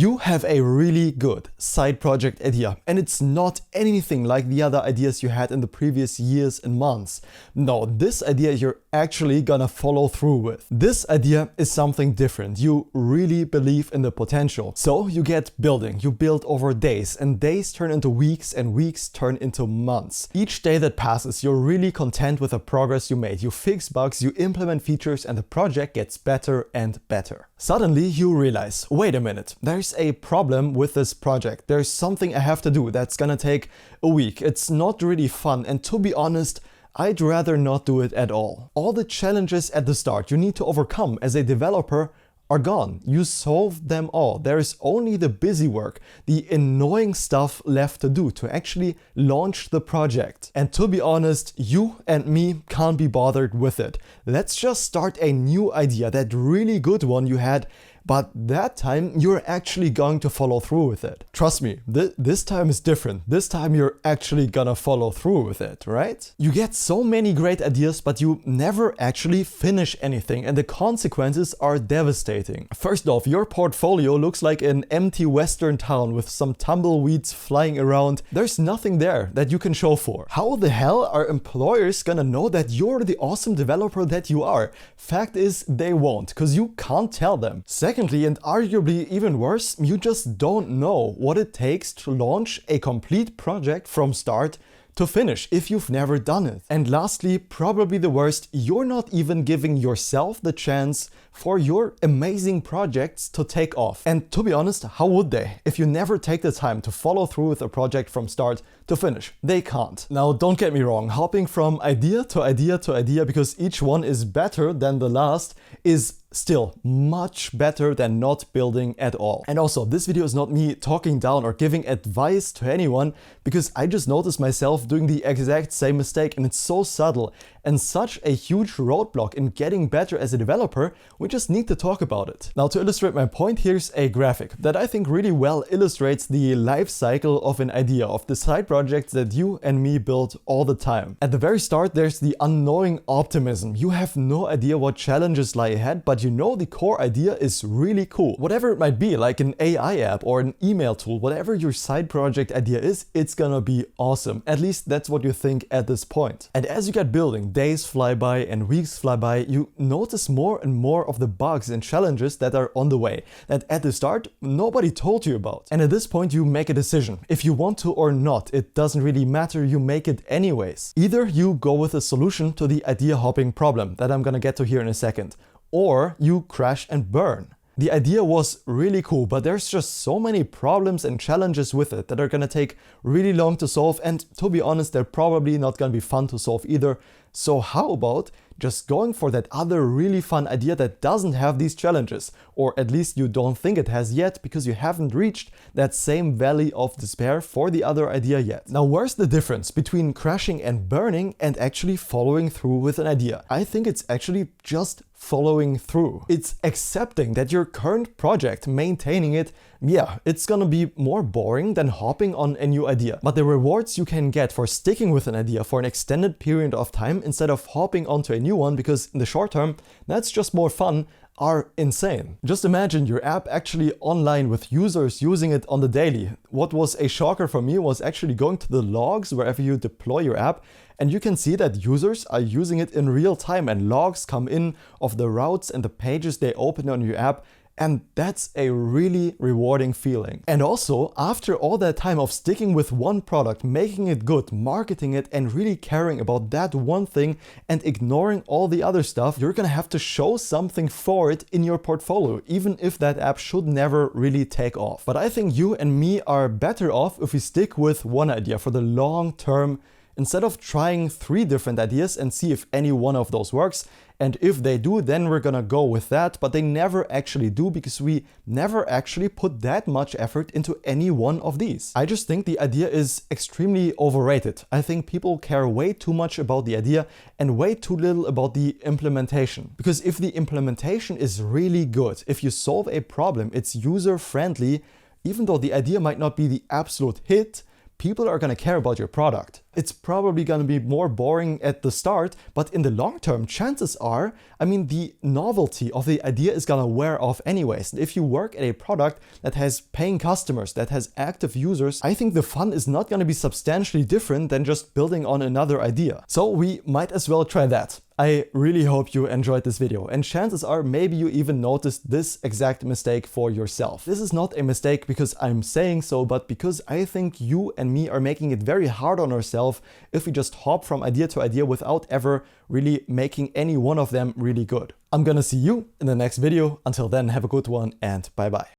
You have a really good side project idea, and it's not anything like the other ideas you had in the previous years and months. No, this idea you're actually gonna follow through with. This idea is something different. You really believe in the potential. So you get building. You build over days, and days turn into weeks, and weeks turn into months. Each day that passes, you're really content with the progress you made. You fix bugs, you implement features, and the project gets better and better. Suddenly you realize, wait a minute, there's a problem with this project. There's something I have to do that's gonna take a week. It's not really fun, and to be honest, I'd rather not do it at all. All the challenges at the start you need to overcome as a developer are gone. You solved them all. There is only the busy work, the annoying stuff left to do to actually launch the project. And to be honest, you and me can't be bothered with it. Let's just start a new idea, that really good one you had, but that time you're actually going to follow through with it. Trust me, this time is different. This time you're actually gonna follow through with it, right? You get so many great ideas, but you never actually finish anything, and the consequences are devastating. First off, your portfolio looks like an empty western town with some tumbleweeds flying around. There's nothing there that you can show for. How the hell are employers gonna know that you're the awesome developer that you are? Fact is, they won't, because you can't tell them. Secondly, and arguably even worse, you just don't know what it takes to launch a complete project from start to finish if you've never done it. And lastly, probably the worst, you're not even giving yourself the chance for your amazing projects to take off. And to be honest, how would they if you never take the time to follow through with a project from start to finish? They can't. Now, don't get me wrong, hopping from idea to idea to idea because each one is better than the last is still much better than not building at all. And also, this video is not me talking down or giving advice to anyone, because I just noticed myself doing the exact same mistake, and it's so subtle and such a huge roadblock in getting better as a developer, we just need to talk about it. Now, to illustrate my point, here's a graphic that I think really well illustrates the life cycle of an idea, of the side projects that you and me build all the time. At the very start, there's the unknowing optimism. You have no idea what challenges lie ahead, but you know the core idea is really cool. Whatever it might be, like an AI app or an email tool, whatever your side project idea is, it's gonna be awesome. At least that's what you think at this point. And as you get building, days fly by and weeks fly by, you notice more and more of the bugs and challenges that are on the way, that at the start, nobody told you about. And at this point, you make a decision. If you want to or not, it doesn't really matter, you make it anyways. Either you go with a solution to the idea hopping problem that I'm gonna get to here in a second, or you crash and burn. The idea was really cool, but there's just so many problems and challenges with it that are gonna take really long to solve, and to be honest, they're probably not gonna be fun to solve either. So how about just going for that other really fun idea that doesn't have these challenges, or at least you don't think it has yet because you haven't reached that same valley of despair for the other idea yet. Now, where's the difference between crashing and burning and actually following through with an idea? I think it's actually just following through. It's accepting that your current project, maintaining it, yeah, it's gonna be more boring than hopping on a new idea. But the rewards you can get for sticking with an idea for an extended period of time instead of hopping onto a new one, because in the short term, that's just more fun, are insane. Just imagine your app actually online with users using it on the daily. What was a shocker for me was actually going to the logs wherever you deploy your app, and you can see that users are using it in real time, and logs come in of the routes and the pages they open on your app. And that's a really rewarding feeling. And also, after all that time of sticking with one product, making it good, marketing it, and really caring about that one thing and ignoring all the other stuff, you're gonna have to show something for it in your portfolio, even if that app should never really take off. But I think you and me are better off if we stick with one idea for the long term, instead of trying 3 different ideas and see if any one of those works. And if they do, then we're gonna go with that, but they never actually do because we never actually put that much effort into any one of these. I just think the idea is extremely overrated. I think people care way too much about the idea and way too little about the implementation. Because if the implementation is really good, if you solve a problem, it's user-friendly, even though the idea might not be the absolute hit, people are gonna care about your product. It's probably gonna be more boring at the start, but in the long term, chances are, I mean, the novelty of the idea is gonna wear off anyways. And if you work at a product that has paying customers, that has active users, I think the fun is not gonna be substantially different than just building on another idea. So we might as well try that. I really hope you enjoyed this video, and chances are maybe you even noticed this exact mistake for yourself. This is not a mistake because I'm saying so, but because I think you and me are making it very hard on ourselves if we just hop from idea to idea without ever really making any one of them really good. I'm gonna see you in the next video. Until then, have a good one and bye bye.